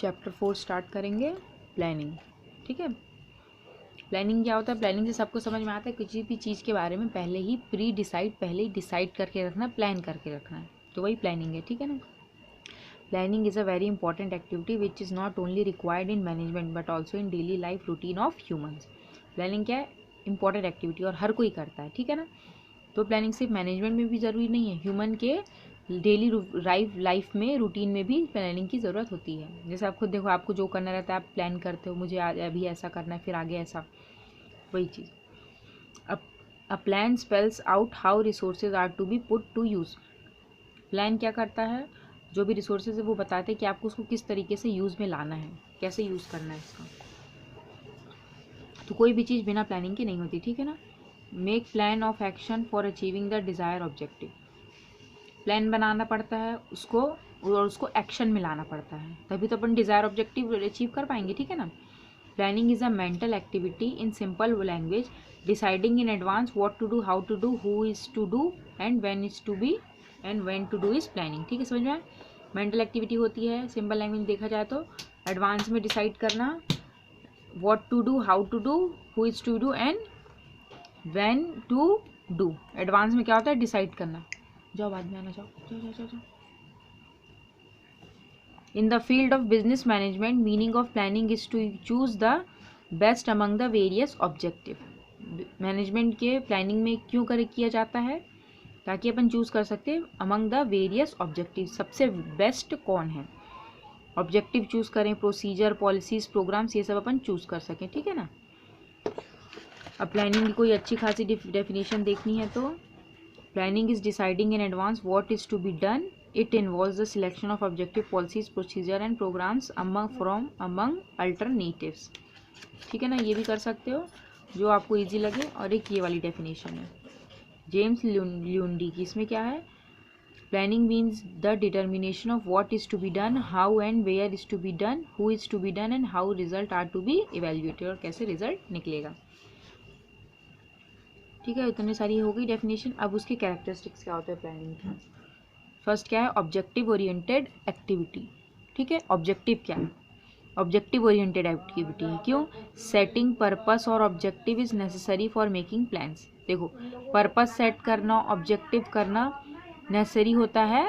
Chapter 4 start करेंगे, planning. ठीक है, प्लानिंग क्या होता है? प्लानिंग से सबको समझ में आता है किसी भी चीज़ के बारे में पहले ही पहले ही डिसाइड करके रखना, प्लान करके रखना है, तो वही प्लानिंग है। ठीक है ना। Planning is a very important activity which is not only required in management but also in daily life routine of humans. Planning क्या है? इंपॉर्टेंट एक्टिविटी, और हर कोई करता है। ठीक है ना। तो प्लानिंग सिर्फ मैनेजमेंट में भी ज़रूरी नहीं है, ह्यूमन के डेली लाइफ में, रूटीन में भी प्लानिंग की ज़रूरत होती है। जैसे आप खुद देखो, आपको जो करना रहता है आप प्लान करते हो, मुझे आज अभी ऐसा करना है, फिर आगे ऐसा, वही चीज़। A plan spells out how resources are to be put to use. Plan क्या करता है? जो भी रिसोर्सेज है वो बताते हैं कि आपको उसको किस तरीके से यूज़ में लाना है, कैसे यूज़ करना है इसका। तो कोई भी चीज़ बिना प्लानिंग के नहीं होती। ठीक है ना। Make plan of action for achieving the desire objective. Plan बनाना पड़ता है उसको, और उसको एक्शन में लाना पड़ता है, तभी तो अपन डिज़ायर ऑब्जेक्टिव अचीव कर पाएंगे। ठीक है ना। Planning is a mental activity in simple language, deciding in advance what to do, how to do, who is to do and when is to be and when to do is planning. ठीक है, समझ में आया? Mental activity होती है, simple language देखा जाए तो एडवांस में डिसाइड करना, what to do, how to do, who is to do and when to do. Advance में क्या होता है? डिसाइड करना। जाओ बाद में आना, जाओ जाओ जाओ जाओ, जाओ। In the field of business management, meaning of planning is to choose the best among the various objective. Management के प्लानिंग में क्यों किया जाता है? ताकि अपन चूज़ कर सकते हैं अमंग द वेरियस ऑब्जेक्टिव, सबसे बेस्ट कौन है। ऑब्जेक्टिव चूज़ करें, प्रोसीजर, पॉलिसीज, प्रोग्राम्स, ये सब अपन चूज़ कर सकें। ठीक है ना। अब प्लानिंग की कोई अच्छी खासी डेफिनेशन देखनी है तो planning is deciding in advance what is to be done. It involves the selection of objective policies, procedure and programs among alternatives. ठीक है ना, ये भी कर सकते हो जो आपको इजी लगे। और एक ये वाली डेफिनेशन है जेम्स ल्यूंडी की, इसमें क्या है? Planning means the determination of what is to be done, how and where is to be done, who is to be done and how result are to be evaluated, और कैसे result निकलेगा। ठीक है, इतनी सारी हो गई डेफिनेशन। अब उसके कैरेक्टरिस्टिक्स क्या होते हैं प्लानिंग के। फर्स्ट क्या है? Objective oriented activity. ठीक है, ऑब्जेक्टिव क्या है? ऑब्जेक्टिव ओरिएंटेड एक्टिविटी है। क्यों? सेटिंग पर्पस और objective is necessary for making plans. देखो, पर्पस सेट करना, ऑब्जेक्टिव करना नेसेसरी होता है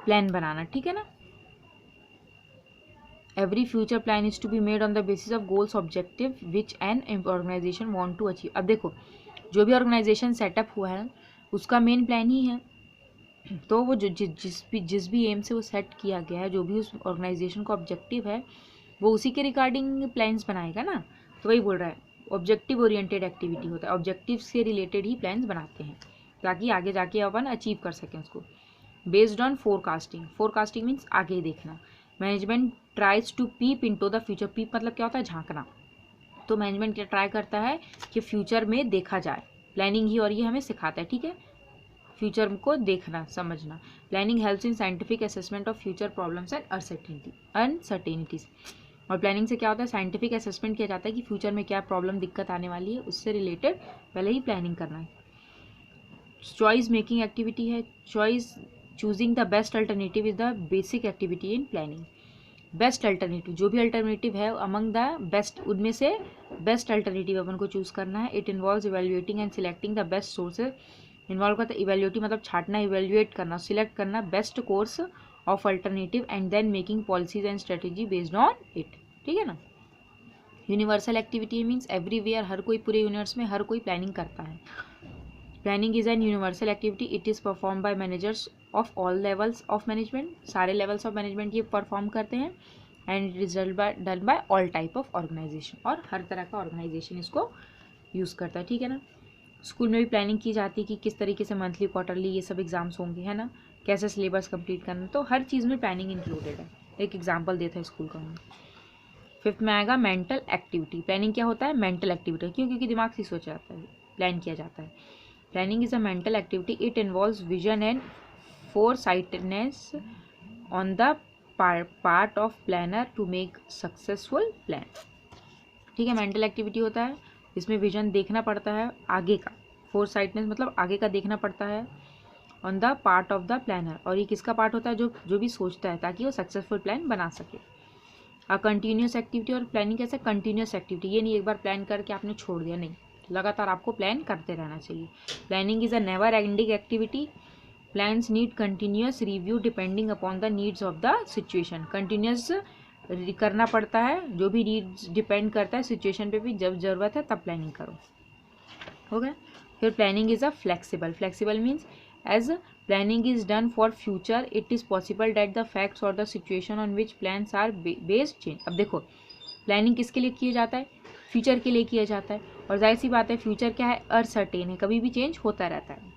प्लान बनाना। ठीक है ना। Every future plan is to be made on the basis of goals objective which an organisation want to achieve. अब देखो, जो भी ऑर्गेनाइजेशन सेटअप हुआ है उसका मेन प्लान ही है, तो वो जिस भी एम से वो सेट किया गया है, जो भी उस ऑर्गेनाइजेशन का ऑब्जेक्टिव है, वो उसी के रिगार्डिंग प्लान्स बनाएगा ना। तो वही बोल रहा है, ऑब्जेक्टिव ओरिएंटेड एक्टिविटी होता है, ऑब्जेक्टिव से रिलेटेड ही प्लान्स बनाते हैं ताकि आगे जाके अपन अचीव कर सकें उसको। Based on forecasting, forecasting means आगे देखना। Management tries to peep into the future. Peep मतलब क्या होता है? झांकना। तो मैनेजमेंट क्या ट्राई करता है कि फ्यूचर में देखा जाए, प्लानिंग ही और ये हमें सिखाता है। ठीक है, फ्यूचर को देखना, समझना। Planning helps in scientific assessment of future problems and uncertainties. और प्लानिंग से क्या होता है? साइंटिफिक असेसमेंट किया जाता है कि फ्यूचर में क्या प्रॉब्लम, दिक्कत आने वाली है, उससे रिलेटेड पहले ही प्लानिंग करना है। चॉइस मेकिंग एक्टिविटी है। Choice, choosing the best alternative is the basic activity in planning. Best alternative, जो भी अल्टरनेटिव है अमंग द बेस्ट, उनमें से बेस्ट अल्टरनेटिव अपन को चूज करना है। It involves evaluating and selecting the best sources. Involve करता है इवेल्युएटिंग मतलब छाटना, इवेल्युएट करना, सिलेक्ट करना best course of alternative and then making policies and strategy based on it. ठीक है ना। यूनिवर्सल एक्टिविटी मीन्स एवरीवेयर, हर कोई, पूरे यूनिवर्स में हर कोई प्लानिंग करता है। Planning is an universal activity, it is perform by managers of all levels of management. सारे लेवल्स ऑफ मैनेजमेंट ये परफॉर्म करते हैं। And it is done by all type of organisation, और हर तरह का ऑर्गेनाइजेशन इसको यूज़ करता है। ठीक है ना। स्कूल में भी प्लानिंग की जाती है कि किस तरीके से मंथली, क्वार्टरली ये सब एग्जाम्स होंगे, है ना, कैसे सिलेबस कंप्लीट करना, तो हर चीज़ में प्लानिंग इंक्लूडेड है। एक एग्जाम्पल देता है स्कूल का हम। फिफ्थ में आएगा मेंटल एक्टिविटी। प्लानिंग क्या होता है? Mental activity. क्यों? क्योंकि दिमाग से सोचा जाता है, प्लान किया जाता है। Planning is a mental activity, it involves vision and foresightedness on the part of planner to make successful plan. ठीक है, मेंटल एक्टिविटी होता है, इसमें विजन देखना पड़ता है आगे का, फोरसाइटनेस मतलब आगे का देखना पड़ता है, on the part of the planner, और ये किसका पार्ट होता है? जो भी सोचता है, ताकि वो सक्सेसफुल प्लान बना सके। कंटिन्यूस एक्टिविटी, और प्लानिंग कैसे कंटिन्यूस एक्टिविटी, ये नहीं एक बार प्लान करके आपने छोड़ दिया, नहीं, लगातार आपको प्लान करते रहना चाहिए। Planning is a never ending activity, plans need continuous review depending upon the needs of the situation. Continuous करना पड़ता है, जो भी नीड्स डिपेंड करता है सिचुएशन पे भी, जब ज़रूरत है तब प्लानिंग करो, हो गया। फिर planning is a flexible, flexible means as planning is done for future it is possible that the facts और the situation on which plans are based change. अब देखो प्लानिंग किसके लिए किया जाता है, फ्यूचर के लिए किया जाता है, और जाहिर सी बात है फ्यूचर क्या है, अनसर्टेन है, कभी भी चेंज होता रहता है,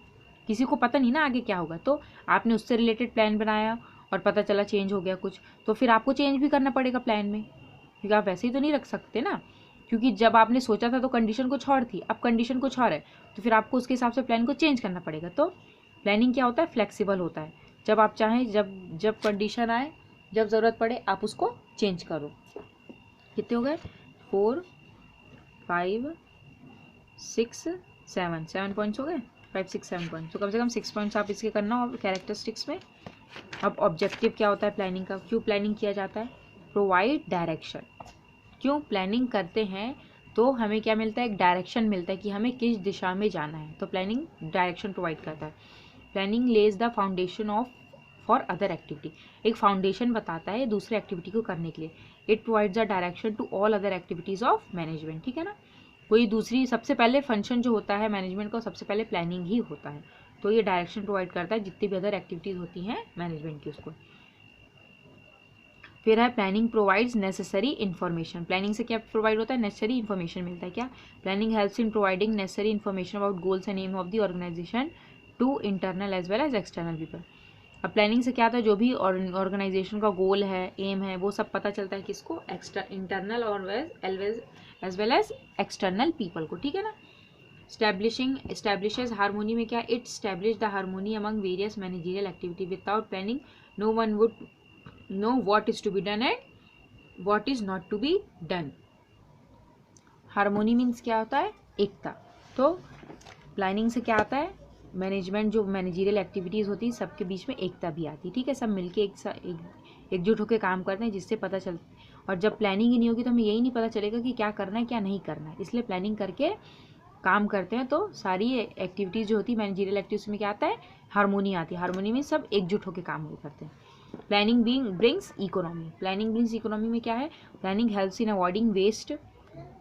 किसी को पता नहीं ना आगे क्या होगा। तो आपने उससे रिलेटेड प्लान बनाया और पता चला चेंज हो गया कुछ, तो फिर आपको चेंज भी करना पड़ेगा प्लान में, क्योंकि आप वैसे ही तो नहीं रख सकते ना, क्योंकि जब आपने सोचा था तो कंडीशन कुछ और थी, अब कंडीशन कुछ और है, तो फिर आपको उसके हिसाब से प्लान को चेंज करना पड़ेगा। तो प्लानिंग क्या होता है, फ्लेक्सिबल होता है, जब आप चाहें, जब जब कंडीशन आए, जब ज़रूरत पड़े आप उसको चेंज करो। कितने हो गए, 4 5 6 7, 7 पॉइंट्स हो गए, 5 6 7 पॉइंट्स, तो कम से कम 6 पॉइंट्स आप इसके करना हो कैरेक्टरिस्टिक्स में। अब ऑब्जेक्टिव क्या होता है प्लानिंग का, क्यों प्लानिंग किया जाता है, प्रोवाइड डायरेक्शन। क्यों प्लानिंग करते हैं, तो हमें क्या मिलता है, एक डायरेक्शन मिलता है कि हमें किस दिशा में जाना है, तो प्लानिंग डायरेक्शन प्रोवाइड करता है। Planning lays the foundation of for other activity, एक फाउंडेशन बताता है दूसरे एक्टिविटी को करने के लिए। It provides the direction to all other activities of management, ठीक है ना, कोई दूसरी, सबसे पहले फंक्शन जो होता है मैनेजमेंट का, सबसे पहले प्लानिंग ही होता है, तो ये डायरेक्शन प्रोवाइड करता है जितनी भी अदर एक्टिविटीज़ होती हैं मैनेजमेंट की उसको। फिर है planning provides necessary information, planning से क्या प्रोवाइड होता है, नेसेसरी इन्फॉर्मेशन मिलता है। क्या, planning helps in providing necessary information about goals and aim of the organisation to internal as well as external people. अब प्लानिंग से क्या आता है, जो भी ऑर्गेनाइजेशन का गोल है, एम है, वो सब पता चलता है किसको, इंटरनल और as well as external people को, ठीक है ना। establishes हारमोनी में क्या, it establish the harmony among various managerial activity, without planning no one would know what is to be done and what is not to be done. Harmony means क्या होता है, एकता। तो प्लानिंग से क्या आता है, मैनेजमेंट जो मैनेजरियल एक्टिविटीज़ होती है सबके बीच में एकता भी आती है, ठीक है, सब मिलके एकजुट होकर काम करते हैं, जिससे पता चलता है। और जब प्लानिंग ही नहीं होगी तो हमें यही नहीं पता चलेगा कि क्या करना है क्या नहीं करना है, इसलिए प्लानिंग करके काम करते हैं, तो सारी एक्टिविटीज़ जो होती है मैनेजरियल एक्टिविटीज में क्या आता है, हारमोनी आती है। हारमोनी में सब एकजुट होकर काम करते हैं। Planning brings economy, planning brings economy में क्या है, planning helps in avoiding waste.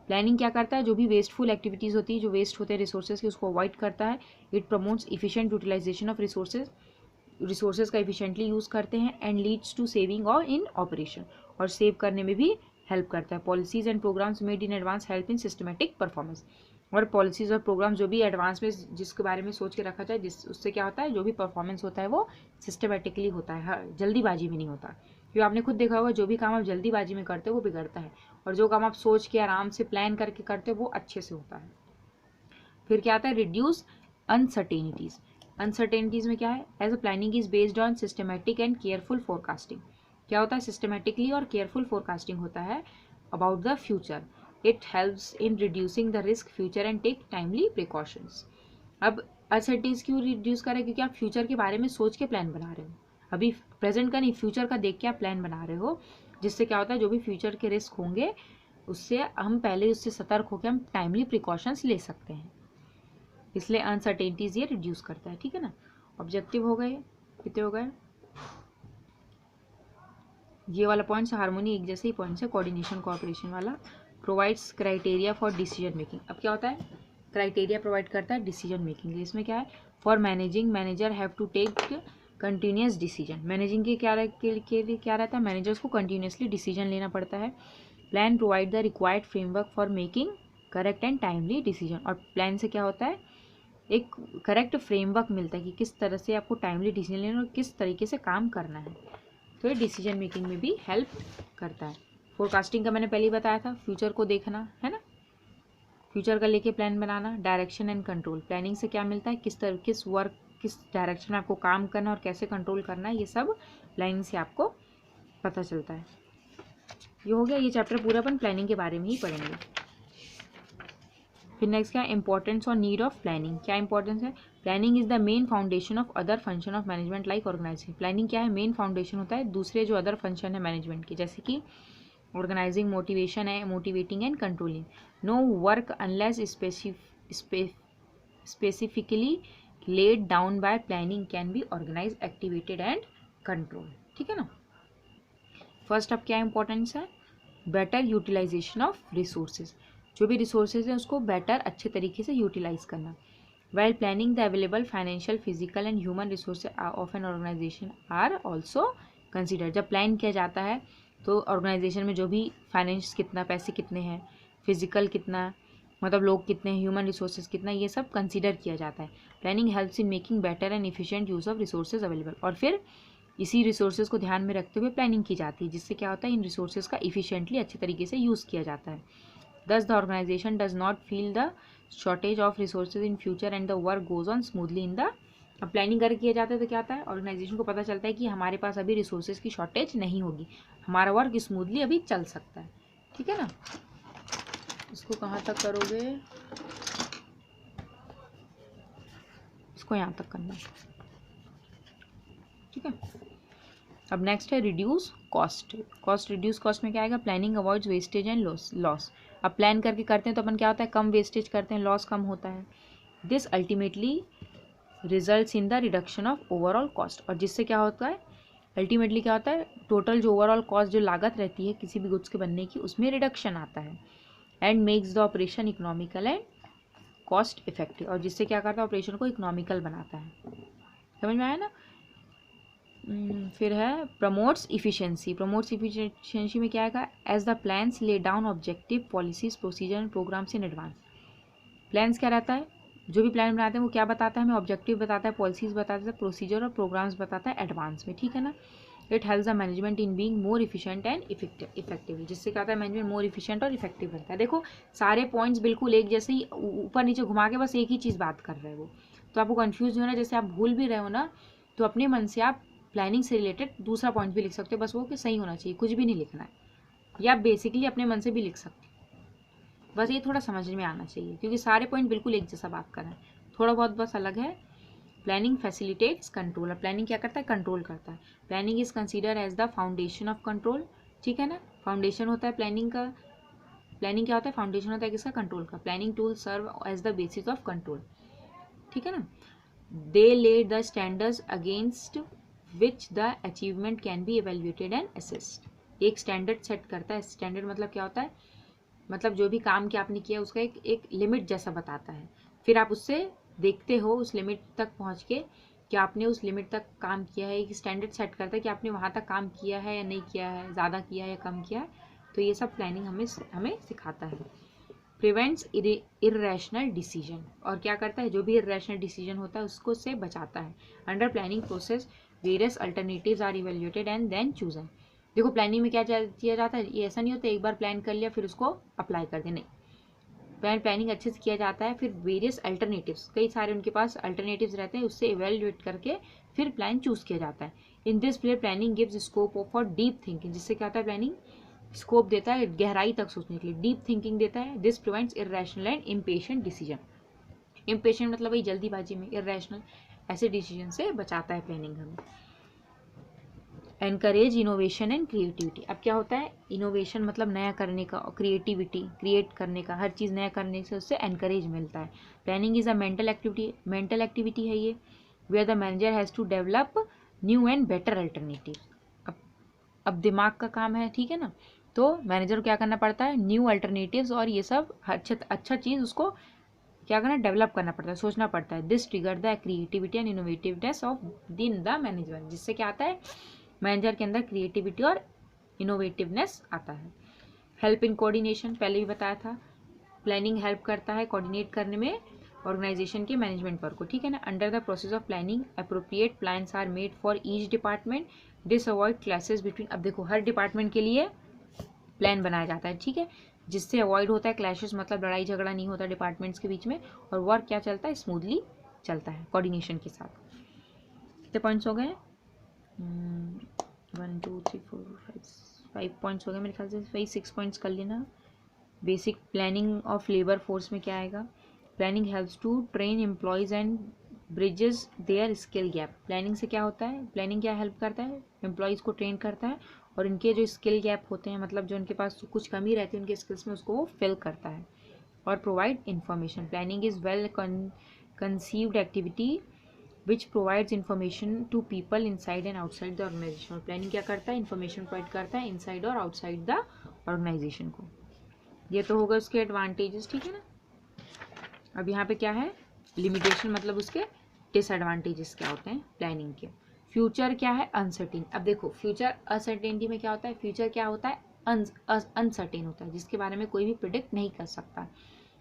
Planning क्या करता है, जो भी वेस्टफुल एक्टिविटीज़ होती है, जो वेस्ट होते हैं रिसोर्सेज की, उसको अवॉइड करता है। It promotes efficient utilisation of resources का इफिशिएंटली यूज़ करते हैं, एंड लीड्स टू सेविंग और इन ऑपरेशन, और सेव करने में भी हेल्प करता है। Policies and programmes made in advance help in systematic performance, और पॉलिसीज और प्रोग्राम्स जो भी एडवांस में जिसके बारे में सोच के रखा जाए, जिस उससे क्या होता है, जो भी परफॉर्मेंस होता है वो सिस्टमेटिकली होता है, जल्दीबाजी में नहीं होता। क्योंकि आपने खुद देखा होगा जो भी काम आप जल्दीबाजी में करते हो वो बिगड़ता है, और जो काम आप सोच के आराम से प्लान करके करते हो वो अच्छे से होता है। फिर क्या आता है, रिड्यूस अनसर्टेनिटीज़। अनसर्टेनिटीज़ में क्या है, as a planning is based on systematic and careful forecasting. क्या होता है, सिस्टमेटिकली और केयरफुल फोरकास्टिंग होता है about the future. It helps in reducing the risk future and take timely precautions. अब अनसर्टेनिटीज क्यों रिड्यूस करें, क्योंकि आप फ्यूचर के बारे में सोच के प्लान बना रहे हो, अभी प्रेजेंट का नहीं, फ्यूचर का देख के आप प्लान बना रहे हो, जिससे क्या होता है, जो भी फ्यूचर के रिस्क होंगे उससे हम पहले उससे सतर्क होकर हम टाइमली प्रिकॉशंस ले सकते हैं, इसलिए अनसर्टेनिटीज ये रिड्यूस करता है, ठीक है ना। ऑब्जेक्टिव हो गए, कितने हो गए, ये वाला पॉइंट्स हार्मोनी एक जैसे ही पॉइंट्स है, कोऑर्डिनेशन कोऑपरेशन वाला। Provides criteria for decision making. अब क्या होता है, क्राइटेरिया प्रोवाइड करता है डिसीजन मेकिंग, इसमें क्या है, for managing manager have to take continuous decision. Managing के लिए क्या रहता है, मैनेजर्स को कंटिन्यूसली डिसीजन लेना पड़ता है। Plan provide the required framework for making correct and timely decision, और प्लान से क्या होता है, एक करेक्ट फ्रेमवर्क मिलता है कि किस तरह से आपको टाइमली डिसीजन लेना और किस तरीके से काम करना है, तो ये डिसीजन मेकिंग में भी हेल्प करता है। फोरकास्टिंग का मैंने पहले ही बताया था, फ्यूचर को देखना है ना, फ्यूचर का लेके plan banana. Direction and control, planning से क्या मिलता है, किस डायरेक्शन में आपको काम करना और कैसे कंट्रोल करना है, ये सब प्लानिंग से आपको पता चलता है। ये हो गया, ये चैप्टर पूरा अपन प्लानिंग के बारे में ही पढ़ेंगे। फिर नेक्स्ट क्या है, इंपॉर्टेंस और नीड ऑफ प्लानिंग। क्या इंपॉर्टेंस है, planning is the main foundation of other function of management like organising. Planning क्या है, मेन फाउंडेशन होता है दूसरे जो अदर फंक्शन है मैनेजमेंट के, जैसे कि ऑर्गेनाइजिंग मोटिवेशन है, motivating and controlling. No work unless specifically laid down by planning can be organized, activated and controlled. ठीक है ना. फर्स्ट अब क्या इंपॉर्टेंस है, बेटर यूटिलाइजेशन ऑफ रिसोर्सेज. जो भी रिसोर्सेज हैं उसको बेटर अच्छे तरीके से यूटिलाइज करना. While planning the available financial, physical and human resources of an organisation are also consider. जब प्लान किया जाता है तो ऑर्गेनाइजेशन में जो भी फाइनेंस कितना, पैसे कितने हैं, फिजिकल कितना, मतलब लोग कितने हैं, ह्यूमन रिसोर्सेज कितना, ये सब कंसीडर किया जाता है. Planning helps in making better and efficient use of resources available. और फिर इसी रिसोर्सेज को ध्यान में रखते हुए प्लानिंग की जाती है, जिससे क्या होता है, इन रिसोर्सेज का इफिशिएंटली अच्छे तरीके से यूज़ किया जाता है. Thus the organisation does not feel the shortage of resources in future and the work goes on smoothly in the. अब प्लानिंग करके किया जाता है तो क्या होता है, ऑर्गेनाइजेशन को पता चलता है कि हमारे पास अभी रिसोर्सेज की शॉर्टेज नहीं होगी, हमारा वर्क स्मूथली अभी चल सकता है. ठीक है ना. इसको कहाँ तक करोगे, इसको यहाँ तक करना. ठीक है. अब नेक्स्ट है रिड्यूस कॉस्ट. रिड्यूस कॉस्ट में क्या आएगा, planning avoids wastage and loss. अब प्लान करके करते हैं तो अपन क्या होता है, कम वेस्टेज करते हैं, लॉस कम होता है. This ultimately results in the reduction of overall cost. और जिससे क्या होता है, अल्टीमेटली क्या होता है, टोटल जो ओवरऑल कॉस्ट, जो लागत रहती है किसी भी गुड्स के बनने की, उसमें रिडक्शन आता है. And makes the operation economical and cost effective. और जिससे क्या करता है, ऑपरेशन को इकोनॉमिकल बनाता है. समझ में आया ना. फिर है प्रमोट्स इफिशिएंसी. प्रमोट्स इफिशिएंसी में क्या आएगा, as the plans lay down objective, policies, procedure and programmes in advance. Plans क्या रहता है, जो भी प्लान बनाते हैं वो क्या बताता है, हमें ऑब्जेक्टिव बताता है, पॉलिसीज बताता है, प्रोसीजर और प्रोग्राम्स बताता है एडवांस में. ठीक है ना. It helps the management in being more efficient and effective. जिससे क्या होता है, मैनेजमेंट मोर इफिशिएंट और इफेक्टिव बनता है. देखो सारे पॉइंट्स बिल्कुल एक जैसे ही ऊपर नीचे घुमा के बस एक ही चीज़ बात कर रहे हो, तो आपको कन्फ्यूज नहीं होना. जैसे आप भूल भी रहे हो ना, तो अपने मन से आप प्लानिंग से रिलेटेड दूसरा पॉइंट भी लिख सकते हो, बस वो कि सही होना चाहिए, कुछ भी नहीं लिखना है. या बेसिकली अपने मन से भी लिख सकते हो, बस ये थोड़ा समझ में आना चाहिए, क्योंकि सारे पॉइंट बिल्कुल एक जैसा बात कर रहे हैं, थोड़ा बहुत बस अलग है. Planning facilitates control. और प्लानिंग क्या करता है, कंट्रोल करता है. Planning is consider as the foundation of control. ठीक है ना. फाउंडेशन होता है प्लानिंग का. प्लानिंग क्या होता है, फाउंडेशन होता है किसका, कंट्रोल का. Planning tool serve as the basis of control. ठीक है ना. They lay the standards against which the achievement can be evaluated and assessed. एक स्टैंडर्ड सेट करता है. स्टैंडर्ड मतलब क्या होता है, मतलब जो भी काम किया आपने किया उसका एक लिमिट जैसा बताता है. फिर आप उससे देखते हो उस लिमिट तक पहुंच के कि आपने उस लिमिट तक काम किया है. एक स्टैंडर्ड सेट करता है कि आपने वहाँ तक काम किया है या नहीं किया है, ज़्यादा किया है या कम किया है. तो ये सब प्लानिंग हमें सिखाता है. Prevents irrational decision. और क्या करता है, जो भी इर्रेशनल डिसीजन होता है उसको से बचाता है. Under planning process various alternatives are evaluated and then chosen. देखो प्लानिंग में क्या किया जाता है, ये ऐसा नहीं होता एक बार प्लान कर लिया फिर उसको अप्लाई कर दे, नहीं. प्लानिंग अच्छे से किया जाता है, फिर वेरियस अल्टरनेटिव्स, कई सारे उनके पास अल्टरनेटिव्स रहते हैं, उससे इवेल्युएट करके फिर प्लान चूज किया जाता है. In this play planning gives scope for deep thinking. जिससे क्या होता है, प्लानिंग स्कोप देता है गहराई तक सोचने के लिए, डीप थिंकिंग देता है. This prevents irrational and impatient decision. Impatient मतलब वही जल्दीबाजी में, इर्रेशनल ऐसे डिसीजन से बचाता है प्लानिंग हमें. Encourage innovation and creativity. अब क्या होता है, इनोवेशन मतलब नया करने का, और क्रिएटिविटी क्रिएट करने का, हर चीज़ नया करने से उससे एनकरेज मिलता है. Planning is a mental activity है ये, where the manager has to develop new and better alternative. अब दिमाग का काम है, ठीक है ना. तो मैनेजर को क्या करना पड़ता है, न्यू अल्टरनेटिव्स और ये सब अच्छा चीज़ उसको क्या करना, डेवलप करना पड़ता है, सोचना पड़ता है. This trigger the creativity and innovativeness of दिन द मैनेजमेंट. जिससे क्या आता है, मैनेजर के अंदर क्रिएटिविटी और इनोवेटिवनेस आता है. हेल्प इन कोऑर्डिनेशन, पहले भी बताया था. प्लानिंग हेल्प करता है कोऑर्डिनेट करने में ऑर्गेनाइजेशन के मैनेजमेंट वर्क को. ठीक है ना. Under the process of planning appropriate plans are made for each department. This avoid clashes between. अब देखो हर डिपार्टमेंट के लिए प्लान बनाया जाता है, ठीक है, जिससे अवॉइड होता है क्लैशेस, मतलब लड़ाई झगड़ा नहीं होता डिपार्टमेंट्स के बीच में, और वर्क क्या चलता है, स्मूथली चलता है कोऑर्डिनेशन के साथ. कितने पॉइंट्स हो गए, 1 2 3 4 5 पॉइंट्स हो गए मेरे ख्याल से. वही 6 पॉइंट्स कर लेना. Basic planning of labour force में क्या आएगा, planning helps to train employees and bridges their skill gap. Planning से क्या होता है, प्लानिंग क्या हेल्प करता है, एम्प्लॉयज़ को ट्रेन करता है और इनके जो स्किल गैप होते हैं, मतलब जो उनके पास कुछ कमी रहती है उनके स्किल्स में, उसको वो फिल करता है। और provide information, planning is well conceived activity which provides information to people inside and outside the organisation. और प्लानिंग क्या करता है, इन्फॉर्मेशन प्रोवाइड करता है इनसाइड और आउटसाइड द ऑर्गेनाइजेशन को। ये तो होगा उसके एडवांटेजेस, ठीक है ना। अब यहाँ पे क्या है, लिमिटेशन, मतलब उसके डिसएडवांटेजेस क्या होते हैं प्लानिंग के। फ्यूचर क्या है, अनसर्टेन। अब देखो फ्यूचर अनसर्टेनिटी में क्या होता है, फ्यूचर क्या होता है, अनसर्टेन होता है, जिसके बारे में कोई भी प्रिडिक्ट नहीं कर सकता।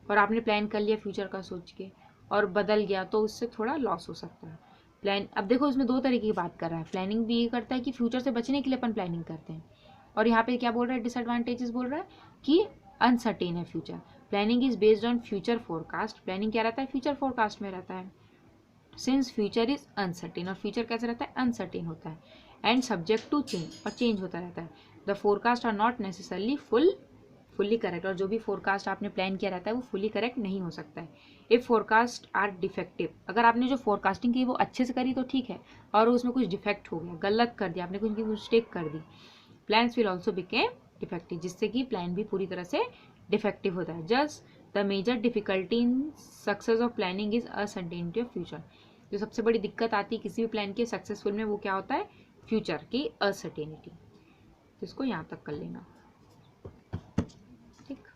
और आपने प्लान कर लिया फ्यूचर का सोच के और बदल गया तो उससे थोड़ा लॉस हो सकता है। प्लान, अब देखो इसमें दो तरीके की बात कर रहा है। प्लानिंग भी ये करता है कि फ्यूचर से बचने के लिए अपन प्लानिंग करते हैं, और यहाँ पे क्या बोल रहा है, डिसएडवांटेजेस बोल रहा है कि अनसर्टेन है future. Planning is based on future forecast, planning क्या रहता है, फ्यूचर फोरकास्ट में रहता है। सिंस फ्यूचर इज अनसर्टेन, और फ्यूचर कैसे रहता है, अनसर्टेन होता है, एंड सब्जेक्ट टू चेंज, और चेंज होता रहता है। The forecast are not necessarily fully correct, और जो भी फोरकास्ट आपने प्लान किया रहता है वो फुली करेक्ट नहीं हो सकता है। इफ फोरकास्ट आर डिफेक्टिव, अगर आपने जो फोरकास्टिंग की वो अच्छे से करी तो ठीक है, और उसमें कुछ डिफेक्ट हो गया, गलत कर दिया आपने, कुछ मिस्टेक कर दी, plans will also became defective, जिससे कि प्लान भी पूरी तरह से डिफेक्टिव होता है। Just the major difficulty in success of planning is uncertainty of future. जो सबसे बड़ी दिक्कत आती है किसी भी प्लान के सक्सेसफुल में, वो क्या होता है, फ्यूचर की अनसर्टेनिटी। तो इसको यहाँ तक कर लेना, ठीक।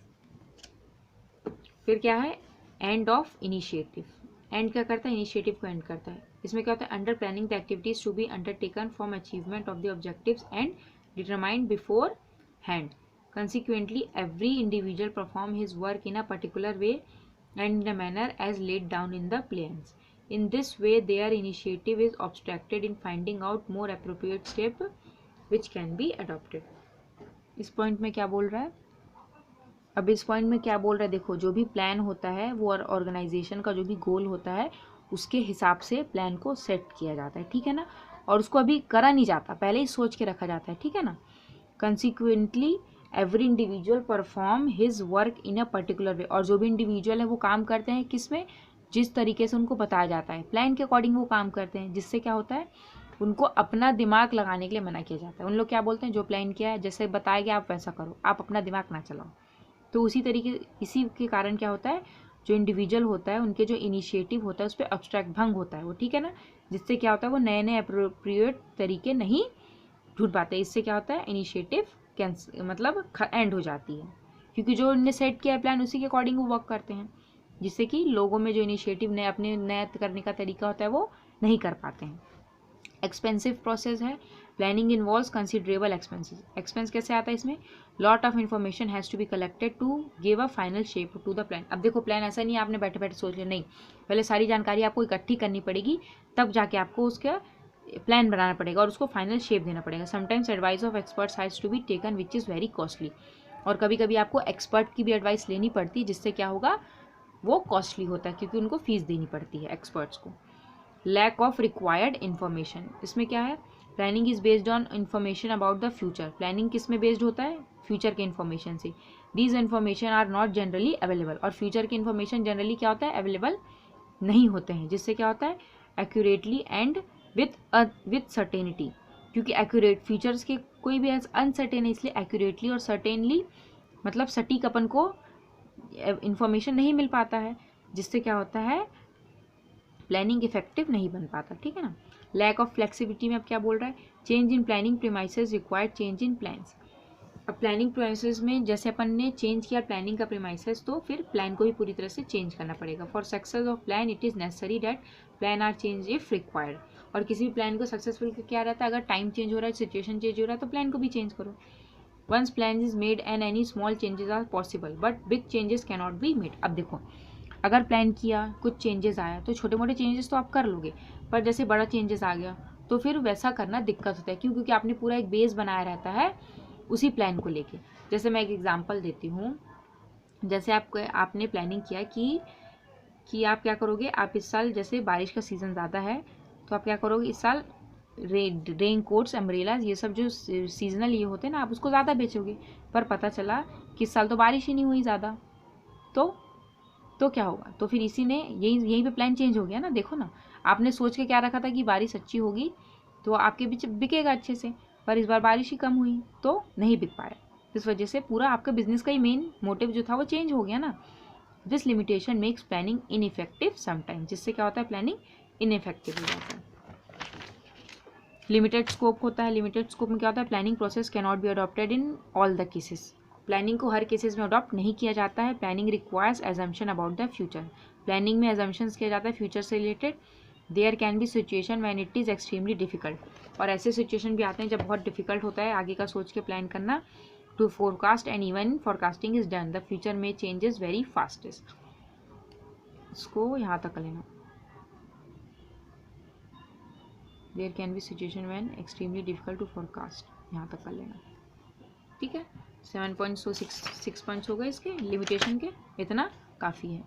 फिर क्या है, एंड ऑफ इनिशिएटिव। एंड क्या करता है, इनिशिएटिव को एंड करता है। इसमें क्या होता है, under planning the activities to be undertaken from achievement of the objectives and determined beforehand. Consequently, every individual perform his work in a particular way and in a manner as laid down in the plans. In this way, their initiative is obstructed in finding out more appropriate step which can be adopted. इस point में क्या बोल रहा है, अब इस point में क्या बोल रहा है, देखो जो भी प्लान होता है वो ऑर्गेनाइजेशन का जो भी गोल होता है उसके हिसाब से प्लान को सेट किया जाता है, ठीक है ना। और उसको अभी करा नहीं जाता, पहले ही सोच के रखा जाता है, ठीक है ना। Consequently every individual perform his work in a particular way, और जो भी इंडिविजुअल है वो काम करते हैं किस में, जिस तरीके से उनको बताया जाता है, प्लान के अकॉर्डिंग वो काम करते हैं, जिससे क्या होता है, उनको अपना दिमाग लगाने के लिए मना किया जाता है। उन लोग क्या बोलते हैं, जो प्लान किया है जैसे बताया गया आप वैसा करो, आप अपना दिमाग ना चलाओ। तो इसी के कारण क्या होता है, जो इंडिविजुअल होता है उनके जो इनिशिएटिव होता है उस पर अब्स्ट्रैक्ट भंग होता है वो, ठीक है ना। जिससे क्या होता है, वो नए नए अप्रोप्रिएट तरीके नहीं ढूंढ पाते। इससे क्या होता है, इनिशिएटिव मतलब एंड हो जाती है, क्योंकि जो उनने सेट किया है प्लान उसी के अकॉर्डिंग वो वर्क करते हैं, जिससे कि लोगों में जो इनिशिएटिव नए अपने नए करने का तरीका होता है वो नहीं कर पाते हैं। एक्सपेंसिव प्रोसेस है, planning involves considerable expenses. Expense कैसे आता है इसमें, lot of information has to be collected to give a final shape to the plan. अब देखो प्लान ऐसा नहीं है आपने बैठे बैठे सोच लिया, नहीं, पहले सारी जानकारी आपको इकट्ठी करनी पड़ेगी, तब जाके आपको उसका प्लान बनाना पड़ेगा और उसको फाइनल शेप देना पड़ेगा। Sometimes advice of experts has to be taken which is very costly, और कभी कभी आपको एक्सपर्ट की भी एडवाइस लेनी पड़ती है, जिससे क्या होगा, वो कॉस्टली होता है क्योंकि उनको फीस देनी पड़ती है एक्सपर्ट्स को। लैक ऑफ रिक्वायर्ड इन्फॉर्मेशन, इसमें क्या है, planning is based on information about the future. Planning किस में बेस्ड होता है, फ्यूचर के इन्फॉर्मेशन से। These information are not generally available, और फ्यूचर के इन्फॉर्मेशन जनरली क्या होता है, अवेलेबल नहीं होते हैं, जिससे क्या होता है, एक्यूरेटली एंड विथ सर्टेनिटी, क्योंकि एक्यूरेट फ्यूचर्स के कोई भी अनसर्टेन है, इसलिए एक्यूरेटली और सर्टेनली मतलब सटीक अपन को इन्फॉर्मेशन नहीं मिल पाता है, जिससे क्या होता है, प्लानिंग इफेक्टिव नहीं बन पाता, ठीक है ना। लैक ऑफ फ्लेक्सिबिलिटी में अब क्या बोल रहा है, change in planning premises required change in plans. अब प्लानिंग प्रीमाइसेस में जैसे अपन ने चेंज किया प्लानिंग का प्रीमाइसेस, तो फिर प्लान को भी पूरी तरह से चेंज करना पड़ेगा। For success of plan it is necessary that plan are change if required, और किसी भी प्लान को सक्सेसफुल क्या रहता है, अगर टाइम चेंज हो रहा है, सिचुएशन चेंज हो रहा है, तो प्लान को भी चेंज करो। Once plan is made and any small changes are possible but big changes can not be made. अब देखो अगर प्लान किया कुछ चेंजेस आया तो छोटे मोटे चेंजेस तो आप कर लोगे, पर जैसे बड़ा चेंजेस आ गया तो फिर वैसा करना दिक्कत होता है, क्यों, क्योंकि आपने पूरा एक बेस बनाया रहता है उसी प्लान को लेके। जैसे मैं एक एग्जांपल देती हूँ, जैसे आपने प्लानिंग किया कि आप क्या करोगे, आप इस साल जैसे बारिश का सीज़न ज़्यादा है तो आप क्या करोगे, इस साल रेन कोट्स, अम्ब्रेलाज, ये सब जो सीजनल ये होते हैं ना, आप उसको ज़्यादा बेचोगे, पर पता चला कि इस साल तो बारिश ही नहीं हुई ज़्यादा, तो क्या होगा, तो फिर इसी ने यहीं पे प्लान चेंज हो गया ना। देखो ना, आपने सोच के क्या रखा था कि बारिश अच्छी होगी तो आपके बीच बिकेगा अच्छे से, पर इस बार बारिश ही कम हुई तो नहीं बिक पाया। इस वजह से पूरा आपका बिजनेस का ही मेन मोटिव जो था वो चेंज हो गया ना। This limitation makes planning ineffective sometime, जिससे क्या होता है प्लानिंग इनइफेक्टिव हो जाता है। लिमिटेड स्कोप होता है, लिमिटेड स्कोप में क्या होता है planning process can not be adopted in all the cases, planning को हर केसेस में अडॉप्ट नहीं किया जाता है। Planning requires assumption about the future, planning में एजम्पशंस किया जाता है फ्यूचर से related. There can be situation when it is extremely difficult, और ऐसे सिचुएशन भी आते हैं जब बहुत डिफिकल्ट होता है आगे का सोच के प्लान करना। To forecast and even forecasting is done the future में चेंजेस वेरी फास्टेस्ट। इसको यहाँ तक लेना, there can be situation when extremely difficult to forecast, यहाँ तक कर लेना। ठीक है, 7 पॉइंट्स हो 6 पॉइंट्स हो गए इसके लिमिटेशन के, इतना काफ़ी है।